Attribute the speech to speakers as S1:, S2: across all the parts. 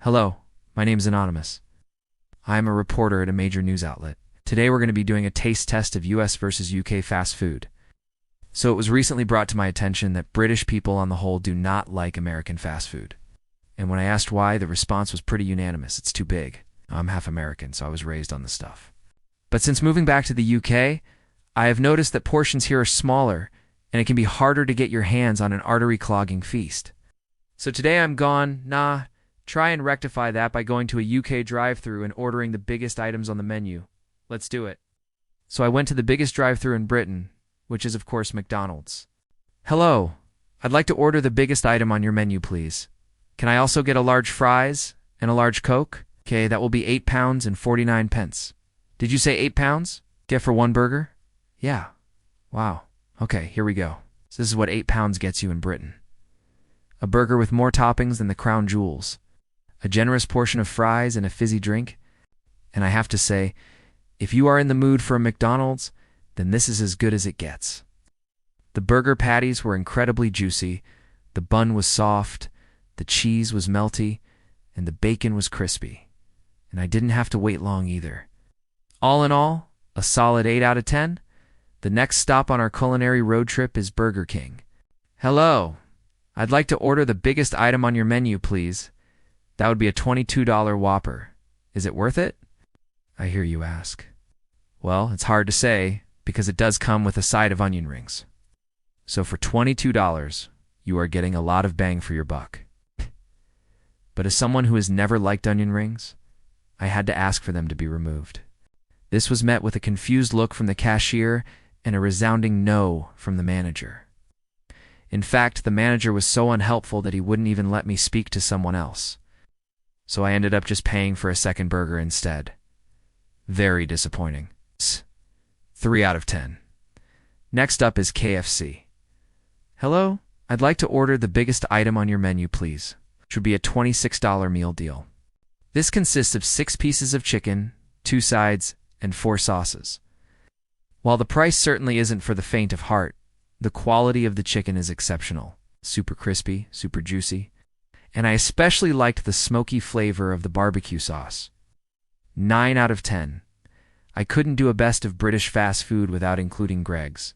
S1: Hello, my name's Anonymous. I am a reporter at a major news outlet. Today we're going to be doing a taste test of US versus UK fast food. So it was recently brought to my attention that British people on the whole do not like American fast food. And when I asked why, the response was pretty unanimous. It's too big. I'm half American, so I was raised on the stuff. But since moving back to the UK, I have noticed that portions here are smaller, and it can be harder to get your hands on an artery-clogging feast. So today I'm try and rectify that by going to a UK drive-thru and ordering the biggest items on the menu. Let's do it. So I went to the biggest drive-thru in Britain, which is of course McDonald's. Hello, I'd like to order the biggest item on your menu, please. Can I also get a large fries and a large Coke? Okay, that will be £8 and 49 pence. Did you say £8? Get for one burger? Yeah. Wow. Okay, here we go. So this is what £8 gets you in Britain. A burger with more toppings than the crown jewels, a generous portion of fries and a fizzy drink. And I have to say, if you are in the mood for a McDonald's, then this is as good as it gets. The burger patties were incredibly juicy, the bun was soft, the cheese was melty, and the bacon was crispy. And I didn't have to wait long either. All in all, a solid 8 out of 10. The next stop on our culinary road trip is Burger King. Hello, I'd like to order the biggest item on your menu, please. That would be a $22 Whopper. Is it worth it? I hear you ask. Well, it's hard to say, because it does come with a side of onion rings. So for $22, you are getting a lot of bang for your buck. But as someone who has never liked onion rings, I had to ask for them to be removed. This was met with a confused look from the cashier and a resounding no from the manager. In fact, the manager was so unhelpful that he wouldn't even let me speak to someone else. So I ended up just paying for a second burger instead. Very disappointing. 3 out of 10. Next up is KFC. Hello, I'd like to order the biggest item on your menu, please, which would be a $26 meal deal. This consists of 6 pieces of chicken, 2 sides, and 4 sauces. While the price certainly isn't for the faint of heart, the quality of the chicken is exceptional. Super crispy, super juicy. And I especially liked the smoky flavor of the barbecue sauce. 9 out of 10. I couldn't do a best of British fast food without including Greggs.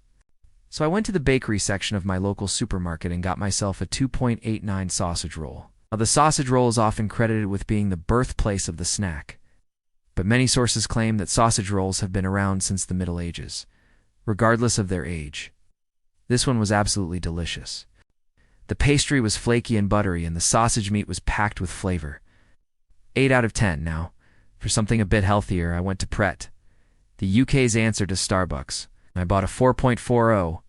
S1: So I went to the bakery section of my local supermarket and got myself a 2.89 sausage roll. Now, the sausage roll is often credited with being the birthplace of the snack, but many sources claim that sausage rolls have been around since the Middle Ages, regardless of their age. This one was absolutely delicious. The pastry was flaky and buttery, and the sausage meat was packed with flavor. 8 out of 10. Now, for something a bit healthier, I went to Pret, the UK's answer to Starbucks. I bought a 4.40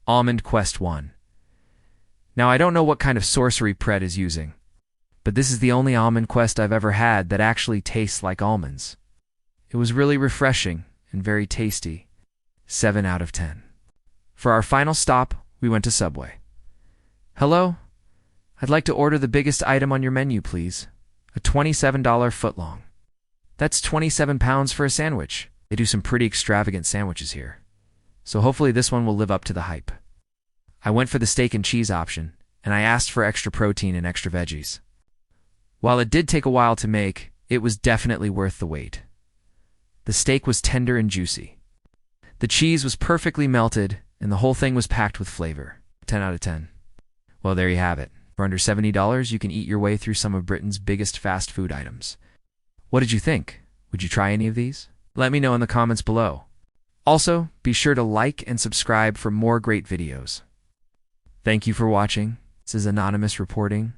S1: Almond Quest 1. Now, I don't know what kind of sorcery Pret is using, but this is the only Almond Quest I've ever had that actually tastes like almonds. It was really refreshing and very tasty. 7 out of 10. For our final stop, we went to Subway. Hello, I'd like to order the biggest item on your menu, please. A $27 footlong. That's £27 for a sandwich. They do some pretty extravagant sandwiches here, so hopefully this one will live up to the hype. I went for the steak and cheese option, and I asked for extra protein and extra veggies. While it did take a while to make, it was definitely worth the wait. The steak was tender and juicy. The cheese was perfectly melted, and the whole thing was packed with flavor. 10 out of 10. Well, there you have it. For under $70, you can eat your way through some of Britain's biggest fast food items. What did you think? Would you try any of these? Let me know in the comments below. Also, be sure to like and subscribe for more great videos. Thank you for watching. This is Anonymous reporting.